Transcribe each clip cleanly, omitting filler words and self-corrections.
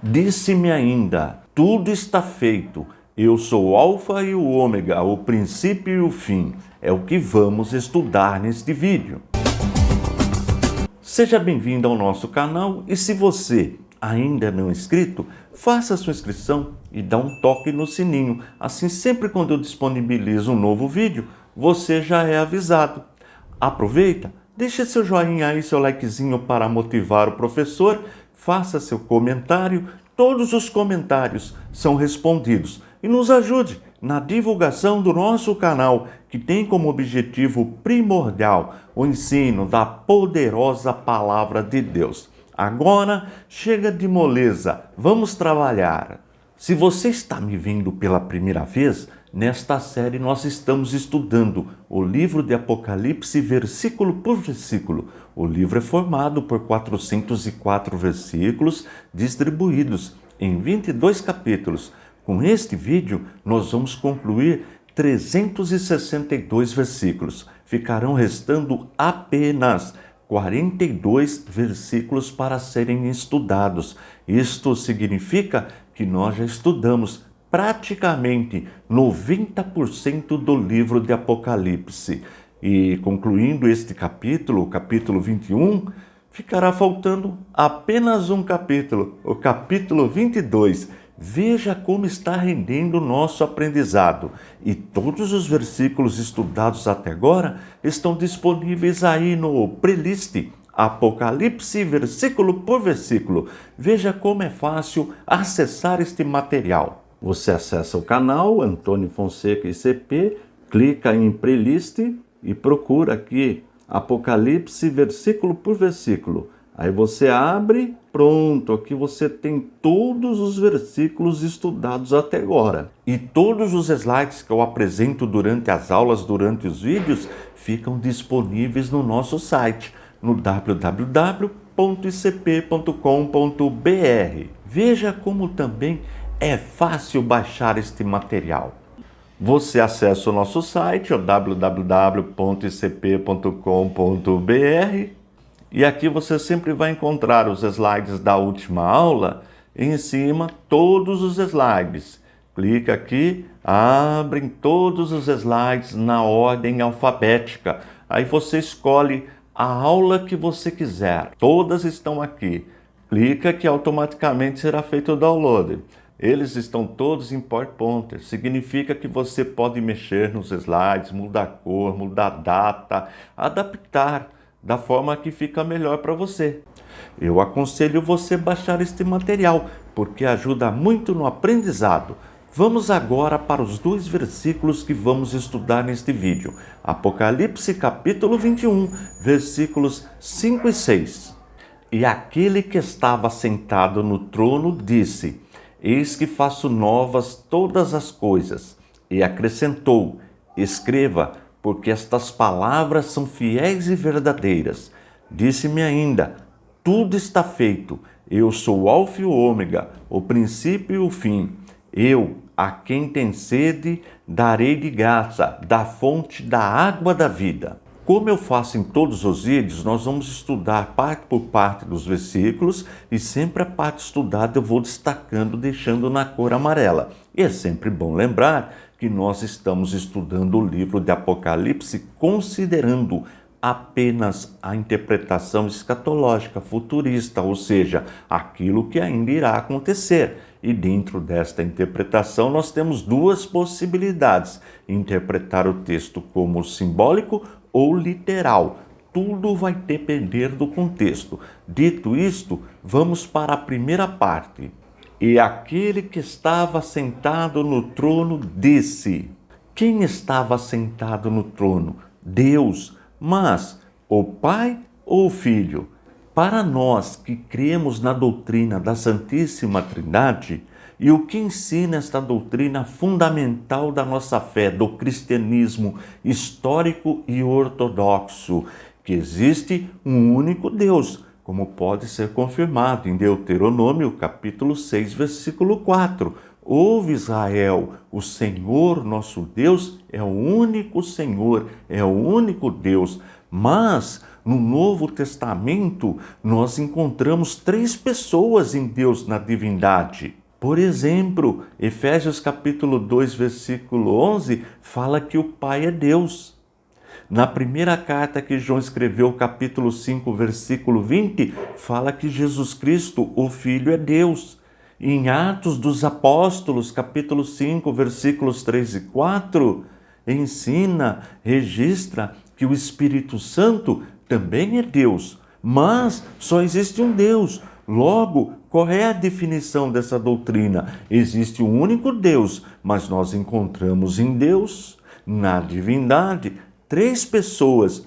Disse-me ainda: tudo está feito. Eu sou o Alfa e o Ômega, o princípio e o fim. É o que vamos estudar neste vídeo. Seja bem-vindo ao nosso canal e se você ainda não é inscrito, faça sua inscrição e dá um toque no sininho. Assim, sempre quando eu disponibilizo um novo vídeo, você já é avisado. Aproveita, deixe seu joinha aí, seu likezinho para motivar o professor, faça seu comentário, todos os comentários são respondidos e nos ajude na divulgação do nosso canal, que tem como objetivo primordial o ensino da poderosa Palavra de Deus. Agora, chega de moleza, vamos trabalhar. Se você está me vendo pela primeira vez, nesta série nós estamos estudando o livro de Apocalipse versículo por versículo. O livro é formado por 404 versículos distribuídos em 22 capítulos. Com este vídeo, nós vamos concluir 362 versículos. Ficarão restando apenas 42 versículos para serem estudados. Isto significa que nós já estudamos praticamente 90% do livro de Apocalipse. E concluindo este capítulo, o capítulo 21, ficará faltando apenas um capítulo, o capítulo 22. Veja como está rendendo o nosso aprendizado. E todos os versículos estudados até agora estão disponíveis aí no playlist Apocalipse versículo por versículo. Veja como é fácil acessar este material. Você acessa o canal Antônio Fonseca ICP, clica em playlist e procura aqui Apocalipse versículo por versículo. Aí você abre, pronto, aqui você tem todos os versículos estudados até agora. E todos os slides que eu apresento durante as aulas, durante os vídeos, ficam disponíveis no nosso site, no www.icp.com.br. Veja como também é fácil baixar este material. Você acessa o nosso site, o www.icp.com.br, e aqui você sempre vai encontrar os slides da última aula, e em cima todos os slides. Clica aqui, abrem todos os slides na ordem alfabética. Aí você escolhe a aula que você quiser. Todas estão aqui. Clica que automaticamente será feito o download. Eles estão todos em PowerPoint, significa que você pode mexer nos slides, mudar a cor, mudar a data, adaptar da forma que fica melhor para você. Eu aconselho você baixar este material, porque ajuda muito no aprendizado. Vamos agora para os 2 versículos que vamos estudar neste vídeo. Apocalipse capítulo 21, versículos 5 e 6. E aquele que estava sentado no trono disse: eis que faço novas todas as coisas. E acrescentou: escreva, porque estas palavras são fiéis e verdadeiras. Disse-me ainda: tudo está feito. Eu sou o Alfa e o Ômega, o princípio e o fim. Eu, a quem tem sede, darei de graça da fonte da água da vida. Como eu faço em todos os vídeos, nós vamos estudar parte por parte dos versículos e sempre a parte estudada eu vou destacando, deixando na cor amarela. E é sempre bom lembrar que nós estamos estudando o livro de Apocalipse considerando apenas a interpretação escatológica futurista, ou seja, aquilo que ainda irá acontecer. E dentro desta interpretação nós temos 2 possibilidades: interpretar o texto como simbólico ou literal. Tudo vai depender do contexto. Dito isto, vamos para a primeira parte. E aquele que estava sentado no trono disse. Quem estava sentado no trono? Deus. Mas o Pai ou o Filho? Para nós que cremos na doutrina da Santíssima Trindade, e o que ensina esta doutrina fundamental da nossa fé, do cristianismo histórico e ortodoxo, que existe um único Deus, como pode ser confirmado em Deuteronômio, capítulo 6, versículo 4. Ouve, Israel, o Senhor nosso Deus é o único Senhor, é o único Deus. Mas No Novo Testamento, nós encontramos 3 pessoas em Deus na divindade. Por exemplo, Efésios capítulo 2, versículo 11, fala que o Pai é Deus. Na primeira carta que João escreveu, capítulo 5, versículo 20, fala que Jesus Cristo, o Filho, é Deus. Em Atos dos Apóstolos, capítulo 5, versículos 3 e 4, registra que o Espírito Santo também é Deus, mas só existe um Deus. Logo, qual é a definição dessa doutrina? Existe um único Deus, mas nós encontramos em Deus, na divindade, 3 pessoas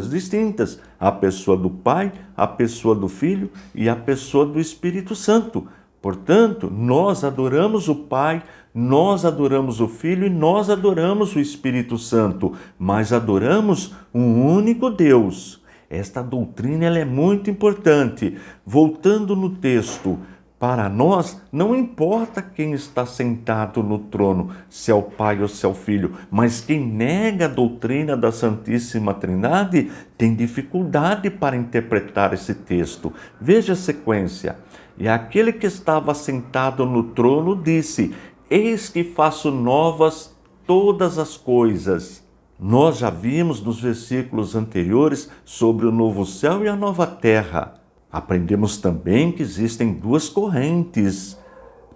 distintas: a pessoa do Pai, a pessoa do Filho e a pessoa do Espírito Santo. Portanto, nós adoramos o Pai, nós adoramos o Filho e nós adoramos o Espírito Santo, mas adoramos um único Deus. Esta doutrina ela é muito importante. Voltando no texto, para nós não importa quem está sentado no trono, se é o Pai ou se é o Filho, mas quem nega a doutrina da Santíssima Trindade tem dificuldade para interpretar esse texto. Veja a sequência. E aquele que estava sentado no trono disse: eis que faço novas todas as coisas. Nós já vimos nos versículos anteriores sobre o novo céu e a nova terra. Aprendemos também que existem 2 correntes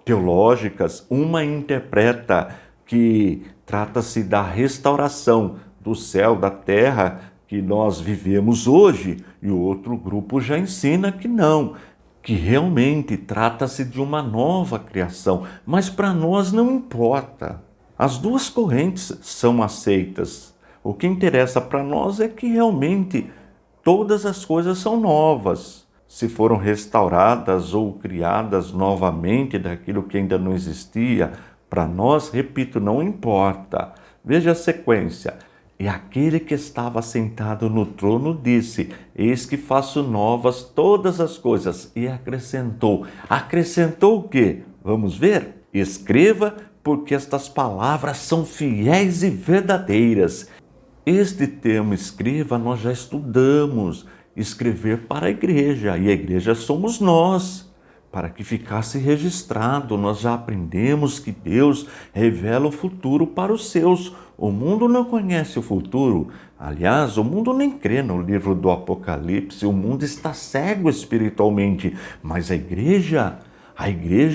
teológicas. Uma interpreta que trata-se da restauração do céu, da terra que nós vivemos hoje, e o outro grupo já ensina que não, que realmente trata-se de uma nova criação, mas para nós não importa. As 2 correntes são aceitas. O que interessa para nós é que realmente todas as coisas são novas. Se foram restauradas ou criadas novamente daquilo que ainda não existia, para nós, repito, não importa. Veja a sequência. E aquele que estava sentado no trono disse: eis que faço novas todas as coisas. E acrescentou. Acrescentou o quê? Vamos ver? Escreva, porque estas palavras são fiéis e verdadeiras. Este termo escreva nós já estudamos. Escrever para a igreja, e a igreja somos nós. Para que ficasse registrado, nós já aprendemos que Deus revela o futuro para os seus. O mundo não conhece o futuro. Aliás, o mundo nem crê no livro do Apocalipse. O mundo está cego espiritualmente. Mas a igreja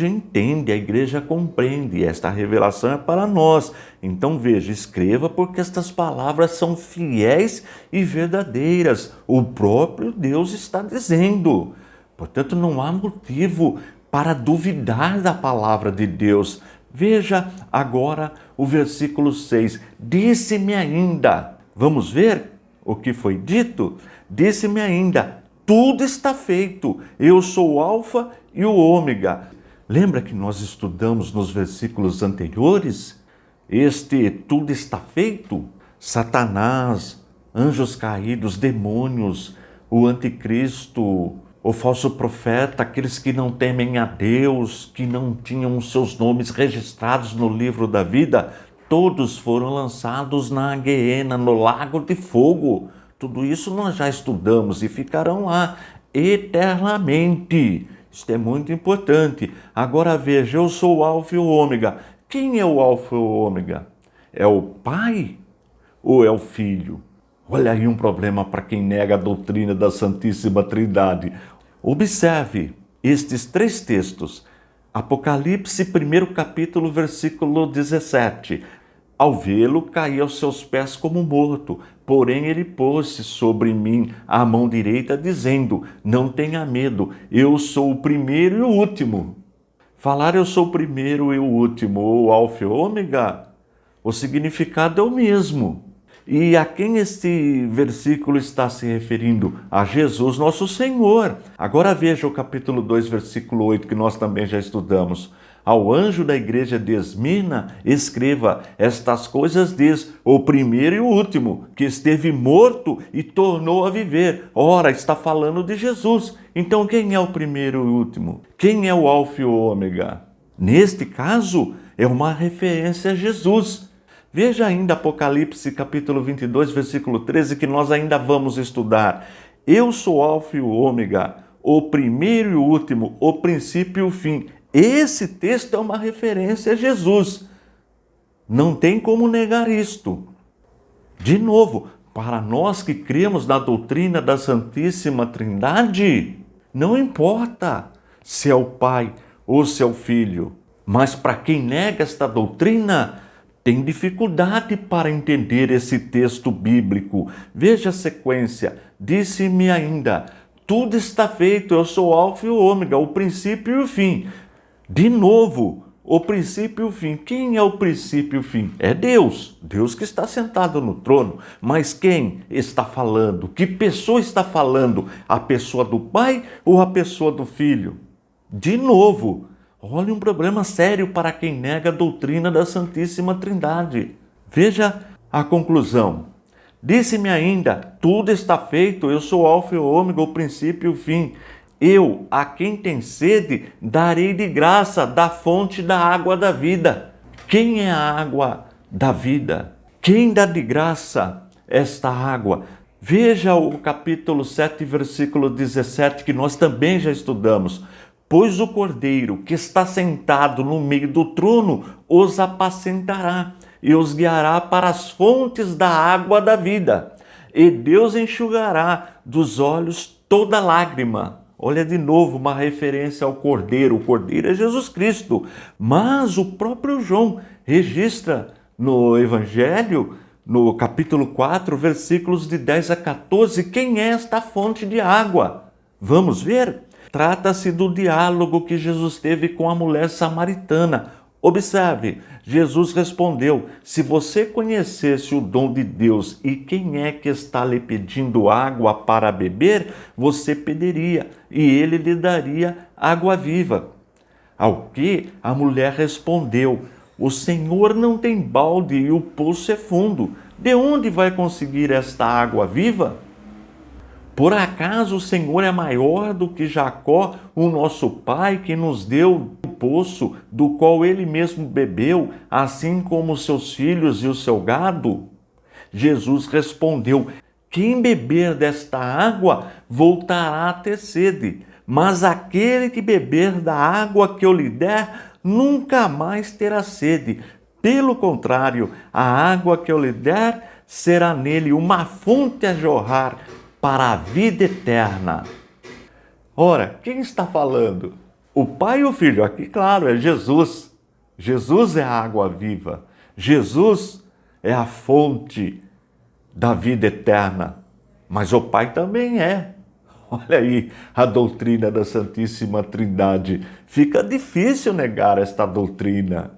entende, a igreja compreende. E esta revelação é para nós. Então veja, escreva, porque estas palavras são fiéis e verdadeiras. O próprio Deus está dizendo. Portanto, não há motivo para duvidar da palavra de Deus. Veja agora o versículo 6. Disse-me ainda. Vamos ver o que foi dito? Disse-me ainda: tudo está feito. Eu sou o Alfa e o Ômega. Lembra que nós estudamos nos versículos anteriores? Este tudo está feito? Satanás, anjos caídos, demônios, o anticristo, o falso profeta, aqueles que não temem a Deus, que não tinham seus nomes registrados no livro da vida, todos foram lançados na Guiena, no lago de fogo. Tudo isso nós já estudamos e ficarão lá eternamente. Isto é muito importante. Agora veja, eu sou o Alfa e o Ômega. Quem é o Alfa e o Ômega? É o Pai ou é o Filho? Olha aí um problema para quem nega a doutrina da Santíssima Trindade. Observe estes 3 textos. Apocalipse, 1º capítulo, versículo 17. Ao vê-lo, caí aos seus pés como morto. Porém, ele pôs-se sobre mim a mão direita, dizendo: não tenha medo, eu sou o primeiro e o último. Falar eu sou o primeiro e o último, ou Alfa e Ômega, o significado é o mesmo. E a quem este versículo está se referindo? A Jesus, nosso Senhor. Agora veja o capítulo 2, versículo 8, que nós também já estudamos. Ao anjo da igreja de Esmirna, escreva: estas coisas diz o primeiro e o último, que esteve morto e tornou a viver. Ora, está falando de Jesus. Então quem é o primeiro e o último? Quem é o Alfa e o Ômega? Neste caso, é uma referência a Jesus. Veja ainda Apocalipse capítulo 22, versículo 13, que nós ainda vamos estudar. Eu sou o Alfa e o Ômega, o primeiro e o último, o princípio e o fim. Esse texto é uma referência a Jesus. Não tem como negar isto. De novo, para nós que cremos na doutrina da Santíssima Trindade, não importa se é o Pai ou se é o Filho. Mas para quem nega esta doutrina, tem dificuldade para entender esse texto bíblico. Veja a sequência. Disse-me ainda, tudo está feito, eu sou o Alfa e o Ômega, o princípio e o fim. De novo, o princípio e o fim. Quem é o princípio e o fim? É Deus. Deus que está sentado no trono. Mas quem está falando? Que pessoa está falando? A pessoa do Pai ou a pessoa do Filho? De novo, olha um problema sério para quem nega a doutrina da Santíssima Trindade. Veja a conclusão. Disse-me ainda, tudo está feito, eu sou o Alfa e o Ômega, o princípio e o fim. Eu, a quem tem sede, darei de graça da fonte da água da vida. Quem é a água da vida? Quem dá de graça esta água? Veja o capítulo 7, versículo 17, que nós também já estudamos. Pois o Cordeiro que está sentado no meio do trono os apacentará e os guiará para as fontes da água da vida. E Deus enxugará dos olhos toda lágrima. Olha de novo uma referência ao Cordeiro. O Cordeiro é Jesus Cristo. Mas o próprio João registra no Evangelho, no capítulo 4, versículos de 10 a 14, quem é esta fonte de água? Vamos ver? Trata-se do diálogo que Jesus teve com a mulher samaritana. Observe, Jesus respondeu, se você conhecesse o dom de Deus e quem é que está lhe pedindo água para beber, você pediria e ele lhe daria água viva. Ao que a mulher respondeu, o Senhor não tem balde e o poço é fundo. De onde vai conseguir esta água viva? Por acaso o Senhor é maior do que Jacó, o nosso pai, que nos deu o poço do qual ele mesmo bebeu, assim como os seus filhos e o seu gado? Jesus respondeu, quem beber desta água voltará a ter sede, mas aquele que beber da água que eu lhe der, nunca mais terá sede. Pelo contrário, a água que eu lhe der será nele uma fonte a jorrar para a vida eterna. Ora, quem está falando? O Pai e o Filho? Aqui, claro, é Jesus. Jesus é a água viva. Jesus é a fonte da vida eterna. Mas o Pai também é. Olha aí a doutrina da Santíssima Trindade. Fica difícil negar esta doutrina.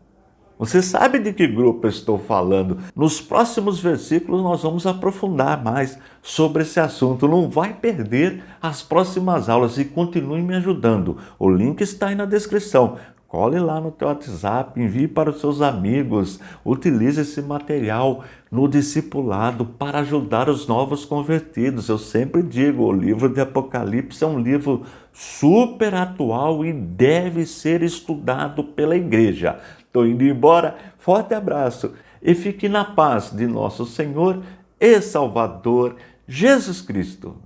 Você sabe de que grupo eu estou falando? Nos próximos versículos nós vamos aprofundar mais sobre esse assunto. Não vai perder as próximas aulas e continue me ajudando. O link está aí na descrição. Cole lá no teu WhatsApp, envie para os seus amigos. Utilize esse material no discipulado para ajudar os novos convertidos. Eu sempre digo, o livro de Apocalipse é um livro super atual e deve ser estudado pela igreja. Estou indo embora, forte abraço e fique na paz de nosso Senhor e Salvador Jesus Cristo.